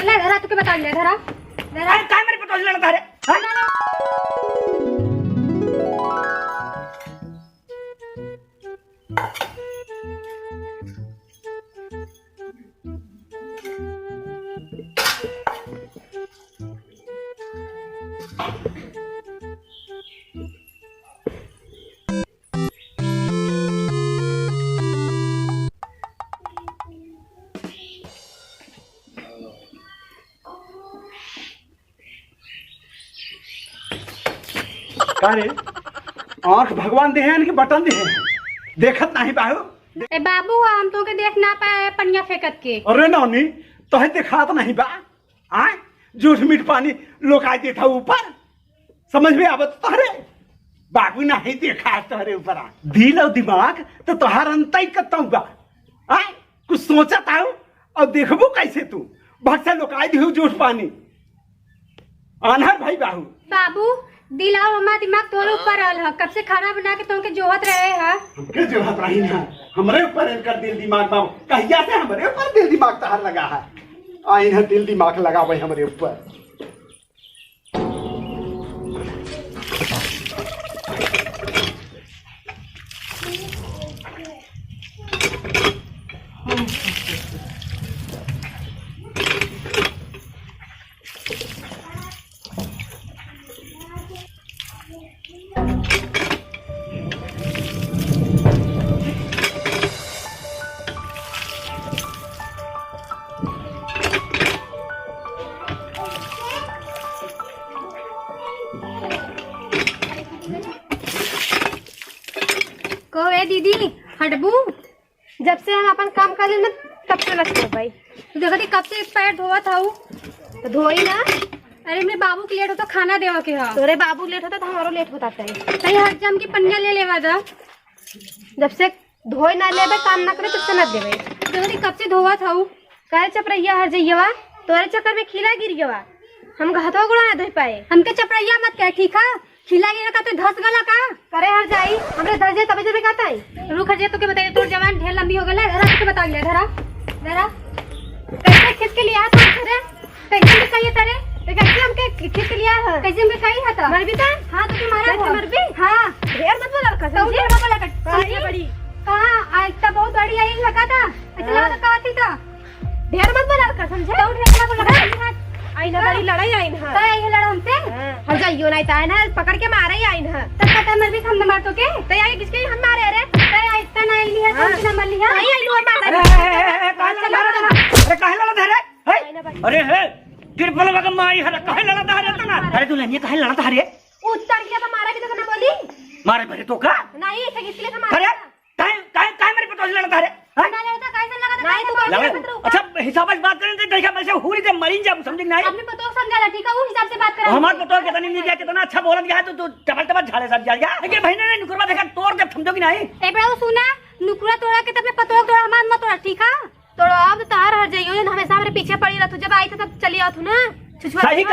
ले धरा तू के बता ले धरा धरा काय मेरे पतोज लड़ता है अरे आंख भगवान दे हैं कि बटन दे हैं देखत नहीं बाहु ए बाबू हम तो के देख ना पाए पनिया फेंकत के अरे नौनी तो है दिखात नहीं बा आए झूठ मीठ पानी लोकाई देता ऊपर समझ में आवत तोहरे बाबू नहीं देखा तोहरे ऊपर दिल और दिमाग तो तोहार अंतई कतौ बा आए कुछ सोचत आऊ और देखबो कैसे तू भक्सा लोकाई दिहु झूठ पानी आनहर भाई बाहू बाबू दिल और हमारा दिमाग तोरे ऊपर रहल है कब से खाना बना के तुमके जोहत रहे है हमके जोहत रही ना हमरे ऊपर इनकर दिल दिमाग बाबू कहिया से हमरे ऊपर दिल दिमाग तहार लगा है आई ना दिल दिमाग लगा भाई हमरे ऊपर दीदी हटबू जब से हम अपन काम कर लेना तब से लगते भाई तो देखती कब से पैर धोआ था तो धोई ना अरे मेरे बाबू के लेट होता खाना देवा के हाँ तोरे बाबू लेट होता तो हमारो लेट होता है हर जम की पन्निया ले लेवा दा जब से धोई ना लेबे काम ना करे तब से न देवे देखती कब से धोआ था कहे चपरैया हर जइया तोरे चक्कर में खीला गिर गया हम हथवा गुड़ा ना धो पाए हमके चपरैया मत कह ठीक है खिला गिरा का तो धस गला का करे हर जाई हमरे धस जाए तबे जबे कहता है रुक जे तो के बताइए तोर जवान ढेर लंबी हो गला धरा के बता ले धरा धरा कैसे खींच के लिया था धरे कैसे में कहिए तरे तो कैसे हमके खींच के लिया है कैसे में कही है तो मरबी था हां तो तुम्हारा मरबी हां ढेर मत बोला कसम से बोला कट बड़ी कहां आज तक बहुत बड़ी आई लगा था ऐसा लगा था कहती था ढेर मत बोला कसम से तो ढेर मत बोला आई ना बड़ी लड़ाई आई ना तो आई लड़ा हमसे हर जाइयो नहीं ताए ना पकड़ के मारे ही आई ना तब पता मर भी हम मार तो के तो आई किसके हम मारे अरे तो आई इतना नहीं लिया तो नंबर लिया नहीं आई लोर मार अरे काहे लड़ा धरे अरे हे तिरपल लगा माई हरे काहे लड़ा धरे तना अरे तू लनिया काहे लड़ा धरे उतर गया तो मारा भी तो ना बोली मारे भरे तो का नहीं ऐसे किसके लिए मारा अरे काहे काहे काहे मेरे पतोज लड़ा धरे ना लगता कैसे लगा था नहीं तू अच्छा हिसाब से बात करें तो देखा मैं से हुरी से मरीन जा समझ नहीं आपने पतो समझा ठीक है वो हिसाब से बात करें हमार पतो कितनी नहीं गया कितना अच्छा बोलत गया तो तू टपल टपल झाड़े सब जा गया लेकिन भाई ने नुकरवा देखा तोड़ के समझोगी नहीं ए बड़ा सुना नुकरा तोड़ा के तब पतो तोड़ा हमार मत तोड़ा ठीक है तोड़ा अब तार हट जाइयो ना हमेशा हमरे पीछे पड़ी रहत जब आई था तब चली आओ तू ना सही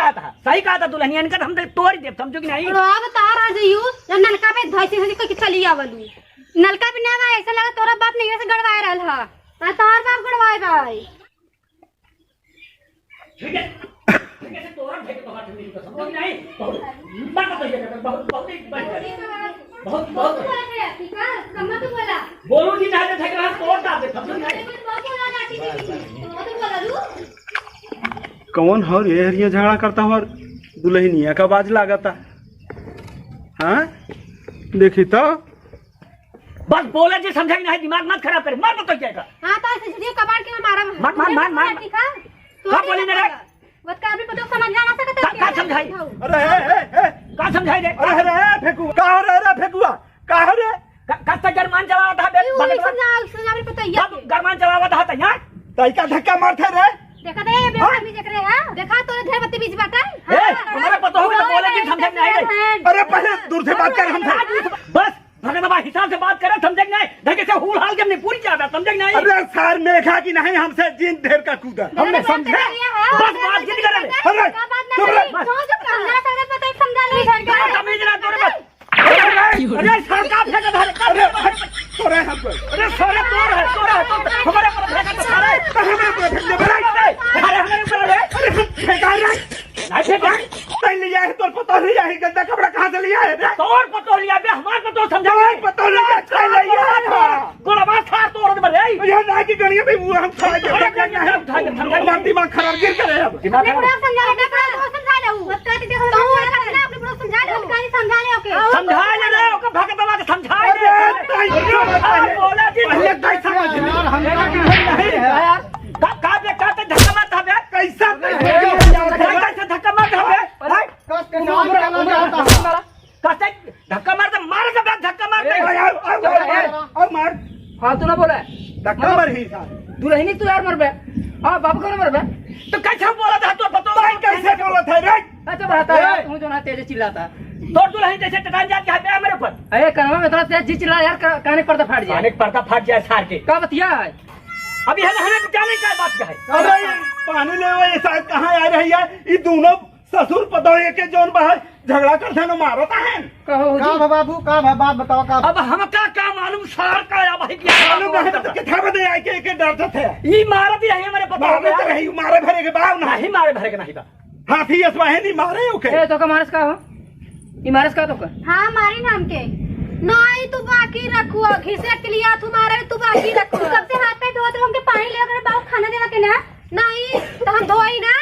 कहा था दुल्हनिया इनका हम तोड़ दे समझोगी नहीं तोड़ा अब तार हट जाइयो जब नलका पे धइसे धइसे के चली आवलू नलका भी ना ऐसा लगा तोरा बाप नहीं ऐसे गड़वाए रहल हा ना तार बाप गड़वाए भाई ठीक है कैसे तोरा भेज तो हाथ नहीं समझ नहीं बात तो ये बहुत बहुत बहुत बहुत ठीक है कम्मा तो बोला बोलू जी चाहते थे कि तोड़ डाल दे समझ नहीं कौन हर ये हरिया झगड़ा करता हूँ और दुल्हनिया का बाज लागता हाँ देखी तो बस बोले जी समझाई नहीं दिमाग मत खराब करे मार मत तो क्या हां तो ऐसे सीधे कबाड़ के मारा मार ठीक है का बोली मेरे बस का भी पता समझ ना सकता का समझाई अरे का समझाई दे अरे फेंकुआ का रे फेंकुआ का रे कस्ता गरमान चलावा था बे समझा भी पता ये गरमान चलावा था यार तई का धक्का मारथे रे देखा दे बेबी देख रहे हैं देखा तोरे घर बत्ती बीच बाटा हमारा पता होगा तो बोले जी समझ नहीं आई अरे पहले दूर से बात कर हमसे बस भगवान हिसाब से बात करे समझ नहीं ढंग से हुल हाल के हमने पूरी चाहता समझ नहीं अरे सर मेघा की नहीं हमसे जिन ढेर का कूदा हमने समझे बस बात जिद करे अरे चुप रह समझा ले तमीज ना तोरे बस अरे सरकार फेंक धरे अरे तोरे हम पर अरे सारे तोड़ है हमारे पर फेंका तो सारे हमें पर फेंक दे अरे हमारे ऊपर लिया है तो पता नहीं है गंदा कपड़ा कहाँ से लिया है रे? तोर पतो लिया बे हमार पतो समझा तोर पतो लिया अच्छा लिया है गोलबा था तोर मरे यह ना की गणिया भी वो हम खा के हमारा दिमाग खराब गिर करे अब अपने बुढ़ा समझा ले बुढ़ा समझा ले मत कहती देखो तो वो करना अपने बुढ़ा समझा ले कहानी समझा ले ओके समझा ले ओके भगतवा के समझा ले बोला जी पहले दाई समझ यार हम नहीं है यार का बे का ते धक्का मार था बे कैसा कैसे धक्का मार था बे कैसे धक्का मार दे मार के बाद धक्का मार दे और मार फालतू ना बोले धक्का मार ही दुल्हनी तू यार मर बे हाँ बाबू कौन मर बे तो कैसे बोला था तो पतो कैसे बोला था रे अच्छा रहता है तू जो ना तेज चिल्लाता तोर दुल्हन जैसे टटान जाती है मेरे ऊपर अरे कनवा में इतना तेज जी चिल्ला यार काने पर्दा फाट जाए अनेक पर्दा फाट जाए सार के का बतिया है अभी हमें जाने का बात क्या है अरे पानी ले वो ऐसा कहाँ आ रही है ये दोनों ससुर पतोहे के जोन बाहर झगड़ा करते न मारता है कहो जी बाबू का बात बताओ का अब हम क्या मालूम सार का या भाई क्या मालूम नहीं तो कितना बदे आए के डरते थे ये मारत ही है मेरे पता मारे तो रही मारे भरे के बाव ना नहीं मारे भरे के नहीं बा हाथी असवाहे नहीं मारे ओके ए तो का मारस का हो ई मारस का तो का हाँ हमारी नाम के नहीं तू बाकी रखो घिसे के लिए तुम्हारे तू बाकी रखो कब से हाथ पे धोते हमके पानी ले कर बाबू खाना देवा के ना नहीं तो हम धोई ना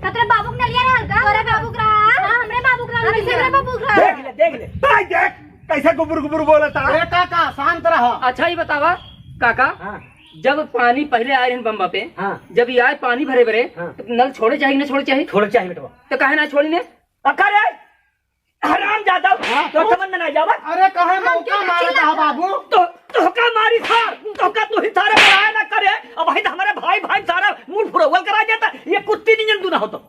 कतरे बाबू ने लिया हल्का तोरे बाबू का हां हमरे बाबू का हमरे बाबू का देख ले ताई देख कैसे गुबुर गुबुर बोलता अरे काका शांत रहो अच्छा ही बतावा काका हाँ जब पानी पहले आए हैं बम्बा पे हाँ जब ये आए पानी भरे भरे हाँ। तो नल छोड़े चाहिए ना छोड़े चाहिए थोड़ा चाहिए बेटा तो काहे ना छोड़ी ने अरे हराम ज्यादा तो समझ में नहीं जावा अरे कहे मौका मारे था बाबू तो का मारी थार तो का तू ही सारे बनाया ना करे अब भाई हमारे भाई भाई सारा मूड फुरवल करा देता ये कुत्ती नहीं जंतु ना हो तो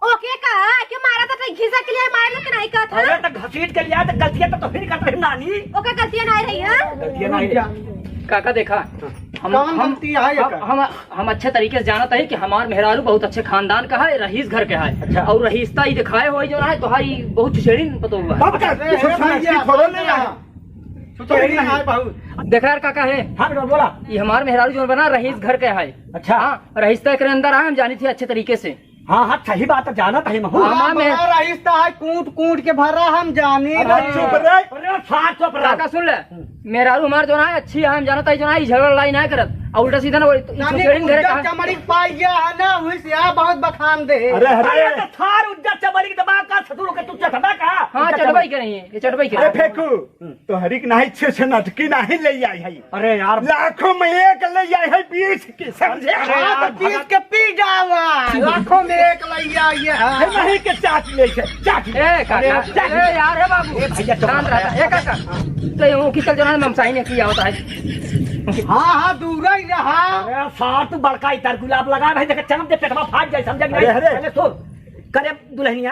ओके का क्यों मारा था घिसा के लिए मारे लोग नहीं कहता अरे तो घसीट के लिया तो गलतियां तो फिर करते हैं नानी ओके गलतियां नहीं रही है गलतियां नहीं काका देखा कौन गलती है ये का? हम अच्छे तरीके से जानते हैं कि हमार मेहरारू बहुत अच्छे खानदान का है रईस घर का है अच्छा। और रईसता ही दिखाए हो जो है तुम्हारी बहुत छेड़ी पता हुआ है बाप का थोड़ा नहीं रहा सुचेड़ी है बाबू देखा यार काका है हाँ बेटा बोला ये हमार मेहरारू जो बना रईस घर का है अच्छा हाँ रईसता के अंदर आए हम जानी थी अच्छे तरीके से हाँ हाँ सही बात है जाना था महू हाँ, मैं- रास्ता है कूट कूट के भरा हम जाने अरे चुप रे अरे साथ चुप रहा काका सुन ले मेहरारू हमार जो है अच्छी है हम जानता है जो है झगड़ा लड़ाई ना करत और उल्टा सीधा ना घरे का चमड़ी पाई गया है ना वही बहुत बखान दे अरे अरे अरे तो थार उज्जत चबड़ी के दिमाग का ससुर के तू चढ़ा का हाँ चटबाई के नहीं है ये चटबाई के अरे फेंकू तो हरिक नहीं छे नटकी नहीं ले आई है अरे यार लाखों में एक ले आई है 20 की समझे हाँ, तो पीस के पी जावा लाखों में एक लैया ये है नहीं के चाट ले के चाट ए काका ए यार है बाबू भैया चुप शांत रहता ए काका तो ये की चल जो है ममसाई ने किया होता है हाँ हाँ दूर ही रहा अरे सार तू बड़का इतर गुलाब लगा भाई देख चमक दे पेटवा फाट जाए समझा कि अरे, नहीं अरे। पहले सुन करे दुल्हनिया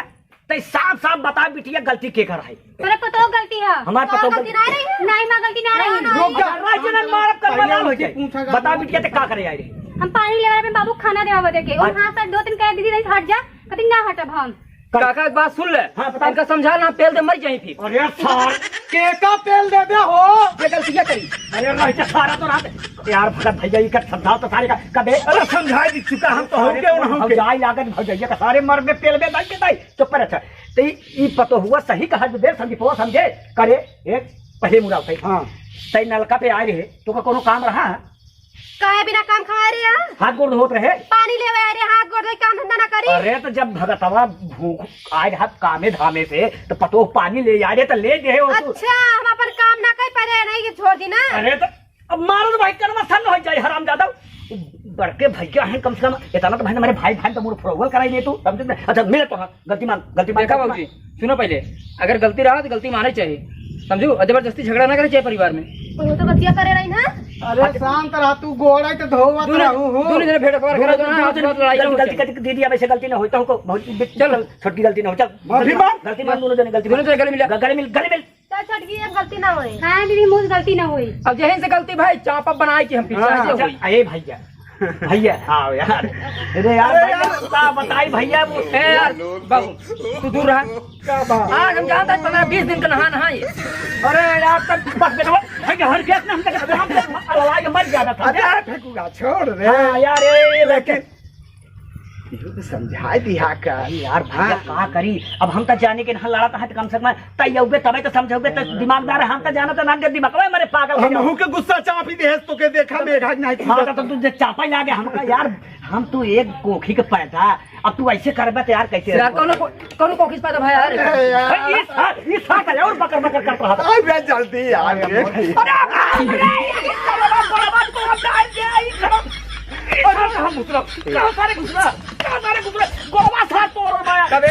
तो साफ साफ बता बिटिया गलती के कर है तोरे पतो गलती है हमार पतो गलती नहीं रही नहीं मां गलती नहीं रही रुक जा। राजन मारब कर बना हो जाए पूछा बता बिटिया ते का करे आई हम पानी ले रहे बाबू खाना देवा बदे के और हां से दो तीन कह दीदी नहीं हट जा कभी ना हटब हम काका एक बात सुन ले हाँ, बता। इनका समझा ना पेल दे मर जाए फिर अरे सार केका पेल दे दे हो ये गलतियां करी अरे रह सारा तो रात यार भगत भैया ये कर समझाओ तो सारे का कबे अरे समझा दी चुका हम तो हो के ना हो के जाई लागत भैया का सारे मर में पेल में दाई के दाई चुप रह तो ये पतो हुआ सही कहा जो देर समझी पो समझे करे एक पहले मुड़ा उठाई हां तई नलका पे आए रहे तो का कोनो काम रहा काहे बिना काम खा रहे हैं हाथ गोड़ धोत रहे पानी लेवे आ रहे हाथ गोड़ धोई काम धंधा ना करी अरे तो जब भगतवा भूख आए रहा कामे धामे से तो पतो पानी ले आ रहे तो ले दे हो तू अच्छा हम अपन काम ना कर पा रहे नहीं कि छोड़ दी ना अरे तो अब मारो तो भाई कर्म सन हो जाए हराम ज्यादा बड़के भैया हैं कम से कम इतना तो भाई मेरे भाई भाई तो मुझे फरोवल कराई नहीं तू समझे अच्छा मेरे तो गलती मान देखा बाबूजी सुनो पहले अगर गलती रहा तो गलती माने चाहिए समझो और जबरदस्ती झगड़ा ना करे चाहिए परिवार में वो तो गलतियां करे रही ना अरे शांत रहा तू गोड़ा तो धोवत रहू हो दोनों जने भेड़ पकड़ करा जो ना हाथ बहुत लड़ाई गलती होती है। गलती दीदी वैसे गलती ना होता हमको बहुत चल छोटी गलती ना हो चल माफी मांग। गलती मान दोनों जने गलती दोनों जने गले मिला गले मिल चल छट गई अब गलती ना होई हां दीदी मुझ गलती ना हुई अब यहीं से गलती भाई चापा बनाए कि हम पीछे से अच्छा, हुई अरे भैया भैया हाँ यार अरे यार भैया बताई भैया वो ए यार बाबू तू दूर रहा आज हम जानते हैं 15-20 दिन का नहा ये अरे यार तब बस बेटा भैया हर केस में हम लड़ाई मर जाना था अरे फेंकूगा छोड़ रे हाँ यार ये लेकिन समझा दिया कर यार भैया का करी अब हम तो जाने के ना लड़ा था कम से कम तैयोगे तबे तो समझोगे तो दिमागदार है हम तो जाना तो ना दे दिमाग में मेरे पागल हो हमहू के गुस्सा चापी दे तो के देखा मेघा नहीं हाँ तो तुझे चापा लागे हमका यार हम तू एक कोखी के पैदा अब तू ऐसे करबे तो यार कैसे यार कौन कोकिस पैदा भाई यार ये साथ है और बकर बकर करता रहा आई बे जल्दी यार अरे हम घुसरा सारे घुसरा गोवा साथ तोड़ माया कबे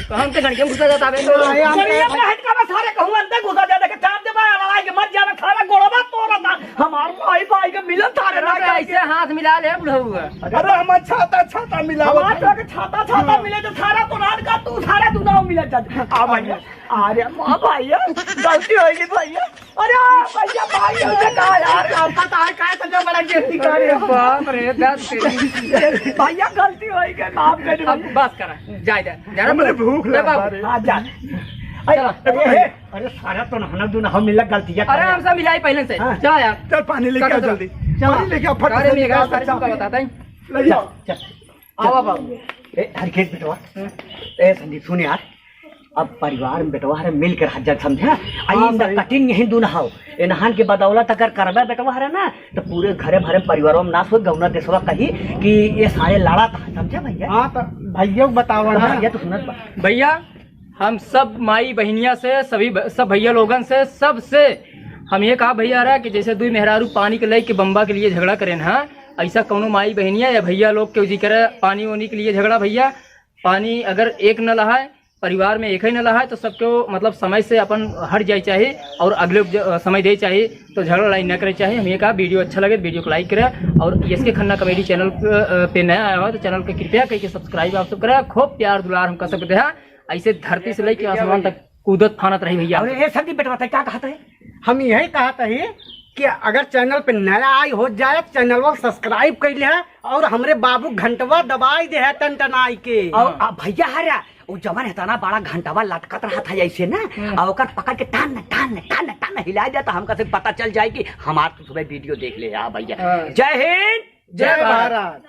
तो हम ते गणके घुसा जाता बे शरीर में हट का सारे कहूं अंदर घुसा जाता के चाप दे माया लड़ाई के मर जाना सारा गोवा तोड़ा था हमार भाई भाई के मिलन थारे ना ऐसे हाथ मिला ले बुढ़ऊ अरे हम छाता मिला हमार के छाता मिले तो सारा तो रात का तू सारा दुनाव मिले जा आ भैया अरे मां भैया गलती हो गई भैया अरे भैया भाई से कहा यार पता है काय समझो बड़ा गिरती करे बाप रे दस भैया गलती हो गई माफ कर दे अब बस करा जाए जा हमरे भूख लगा आ जा अरे सारा तो नहना दुनाव मिला गलतियां अरे हम सब मिलाई पहले से जा यार चल पानी लेके आ जल्दी पानी लेके आ फट अरे से मेरा सारे का बताता है ले जाओ चल आओ बाबू ए हरखेत बेटवा ए संदीप सुन यार अब परिवार में बेटवा है मिलकर हजर समझा आई कटिंग यही दून हाउ नहान के बदौलत अगर करबे बेटवा है ना तो पूरे घरे भरे परिवारों में नाश हो गौना देशवा कही कि ये सारे लड़ा था समझा भैया हाँ तो भैया बताओ ना भैया तो सुनत बा भैया हम सब माई बहनिया से सभी सब भैया लोगन से सब से हम ये कहा भैया रहा कि जैसे दुई मेहरारू पानी के लई के बम्बा के लिए झगड़ा करें ना ऐसा कौनो माई बहनिया या भैया लोग के जिक्र पानी वानी के लिए झगड़ा भैया पानी अगर एक न लहाए परिवार में एक ही न लहाए तो सबको मतलब समय से अपन हट जाए चाहिए और अगले समय दे चाहिए तो झगड़ा लड़ाई न करे चाहिए हम ये कहा वीडियो अच्छा लगे वीडियो को लाइक करें और एसके खन्ना कॉमेडी चैनल पे नया आया हो तो चैनल को कृपया करके सब्सक्राइब आप सब करें खूब प्यार दुलार हम कर सकते हैं ऐसे धरती से लेकर आसमान तक कूदत फानत रही भैया अरे ये संदीप बेटवा क्या कहता है हम यही कहते हैं कि अगर चैनल पे नया आई हो जाए चैनल को सब्सक्राइब कर ले और हमरे बाबू घंटवा दबाई दे है टनटनाई के और भैया हरा वो जवान है ना बड़ा घंटावा लटकत रहा था ऐसे ना और ओकर पकड़ के टान हिला दिया तो हमका से पता चल जाए कि हमार तो सुबह वीडियो देख ले भैया जय हिंद जय भारत।